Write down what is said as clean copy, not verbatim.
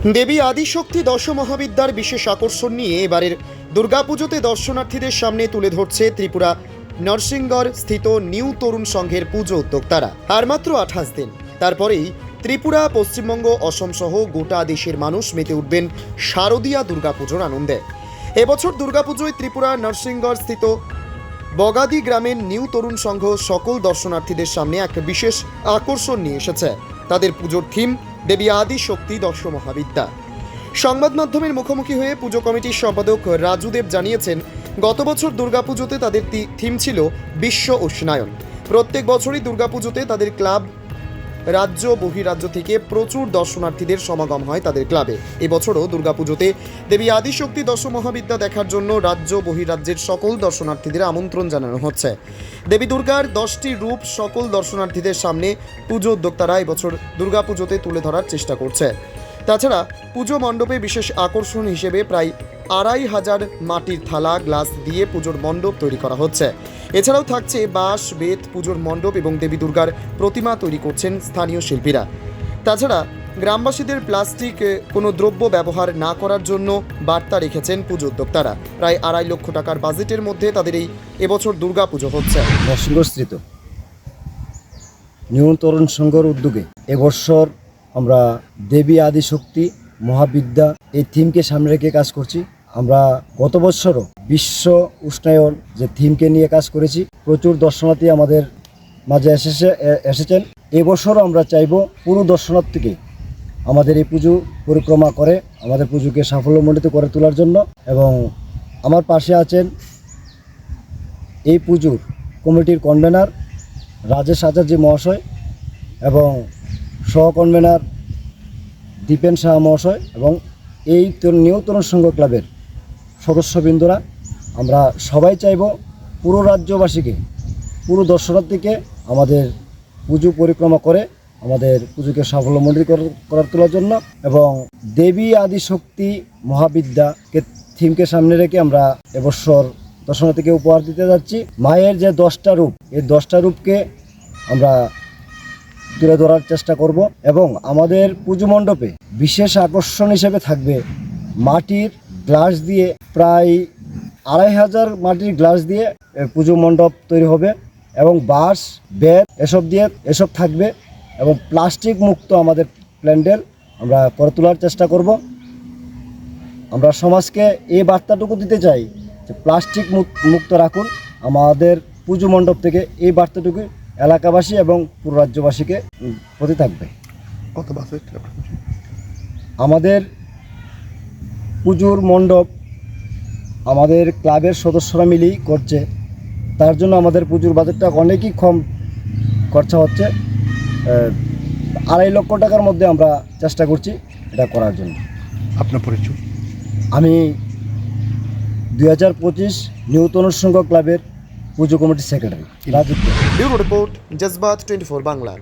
দেবী আদিশক্তি দশমহাবিদ্যার বিশেষ আকর্ষণ নিয়ে এবারের দুর্গাপুজোতে দর্শনার্থীদের সামনে তুলে ধরছে ত্রিপুরা নরসিংগড় স্থিত নিউ তরুণ সংঘের পুজো উদ্যোক্তারা। আর মাত্র 28 দিন, তারপরেই ত্রিপুরা, পশ্চিমবঙ্গ, অসম সহ গোটা দেশের মানুষ মেতে উঠবেন শারদীয়া দুর্গাপুজোর আনন্দে। এবছর দুর্গাপুজোয় ত্রিপুরা নরসিংগড় স্থিত বগাদি গ্রামের নিউ তরুণ সংঘ সকল দর্শনার্থীদের সামনে এক বিশেষ আকর্ষণ নিয়ে এসেছে। তাদের পুজোর থিম দেবী আদিশক্তি দশমহাবিদ্যা। সংবাদ মাধ্যমের মুখোমুখি হয়ে পুজো কমিটির সম্পাদক রাজুদেব জানিয়েছেন, গত বছর দুর্গাপুজোতে তাদের থিম ছিল বিশ্ব উষ্ণায়ন। প্রত্যেক বছরই দুর্গাপুজোতে তাদের ক্লাব, রাজ্য বহিরাজ্য থেকে প্রচুর দর্শনার্থীদের সমাগম হয় তাদের ক্লাবে। এবছরও দুর্গাপুজোতে দেবী আদিশক্তি দশমহাবিদ্যা দেখার জন্য রাজ্য বহিরাজ্যের সকল দর্শনার্থীদের আমন্ত্রণ জানানো হচ্ছে। দেবী দুর্গার 10টি রূপ সকল দর্শনার্থীদের সামনে পুজো উদ্যোক্তারা এবছর দুর্গাপুজোতে তুলে ধরার চেষ্টা করছে। তাছাড়া পুজো মণ্ডপে বিশেষ আকর্ষণ হিসেবে প্রায় 2500 মাটির থালা, গ্লাস দিয়ে পুজোর মণ্ডপ তৈরি করা হচ্ছে। এছাড়াও থাকছে বাঁশ, বেত, পুজোর মণ্ডপ এবং দেবী দুর্গার প্রতিমা তৈরি করছেন স্থানীয় শিল্পীরা। তাছাড়া গ্রামবাসীদের প্লাস্টিক কোনো দ্রব্য ব্যবহার না করার জন্য বার্তা রেখেছেন পুজো উদ্যোক্তারা। প্রায় 2.5 লক্ষ টাকার বাজেটের মধ্যে তাদের এবছর দুর্গা পুজো হচ্ছে। নরসিংগড়স্থিত নিউ তরুণ সংঘের উদ্যোগে এবছর আমরা দেবী আদিশক্তি মহাবিদ্যা এই থিমকে সামনে রেখে কাজ করছি। আমরা গত বছরও বিশ্ব উষ্ণায়ন যে থিমকে নিয়ে কাজ করেছি, প্রচুর দর্শনার্থী আমাদের মাঝে এসেছেন। এবছরও আমরা চাইব পুরো দর্শনার্থীকে আমাদের এই পুজো পরিক্রমা করে আমাদের পুজোকে সাফল্যমণ্ডিত করে তোলার জন্য। এবং আমার পাশে আছেন এই পুজোর কমিটির কনভেনার রাজেশ আচার্য মহাশয় এবং সহ কনভেনার দীপেন সাহা মহাশয় এবং এই নিউ তরুণ সংঘ ক্লাবের সদস্যবৃন্দরা। আমরা সবাই চাইব পুরো রাজ্যবাসীকে, পুরো দর্শনার্থীকে আমাদের পুজো পরিক্রমা করে আমাদের পুজোকে সাফল্যমণ্ডিত করার তোলার জন্য। এবং দেবী আদিশক্তি মহাবিদ্যাকে থিমকে সামনে রেখে আমরা এবছর দর্শনার্থীকে উপহার দিতে যাচ্ছি। মায়ের যে 10টা রূপ, এই 10টা রূপকে আমরা তুলে ধরার চেষ্টা করব। এবং আমাদের পুজো মণ্ডপে বিশেষ আকর্ষণ হিসেবে থাকবে মাটির গ্লাস দিয়ে, প্রায় 2500 মাটির গ্লাস দিয়ে পুজো মণ্ডপ তৈরি হবে এবং বাঁশ, বেত এসব থাকবে এবং প্লাস্টিক মুক্ত আমাদের প্যান্ডেল আমরা করে তোলার চেষ্টা করব। আমরা সমাজকে এই বার্তাটুকু দিতে চাই যে প্লাস্টিক মুক্ত রাখুন আমাদের পুজো মণ্ডপ থেকে। এই বার্তাটুকু এলাকাবাসী এবং পুরো রাজ্যবাসীকে প্রতি থাকবে। কত বাজেট? আমাদের পুজোর মণ্ডপ আমাদের ক্লাবের সদস্যরা মিলেই করছে, তার জন্য আমাদের পুজোর বাজেটটা অনেকই কম খরচা হচ্ছে। 2.5 লক্ষ টাকার মধ্যে আমরা চেষ্টা করছি এটা করার জন্য। আপনার পরিচয়? আমি 2025 নিউ তরুণ সংঘ ক্লাবের পুজো কমিটির secretary Rajib. Bureau report, জজবাত 24 Bangla.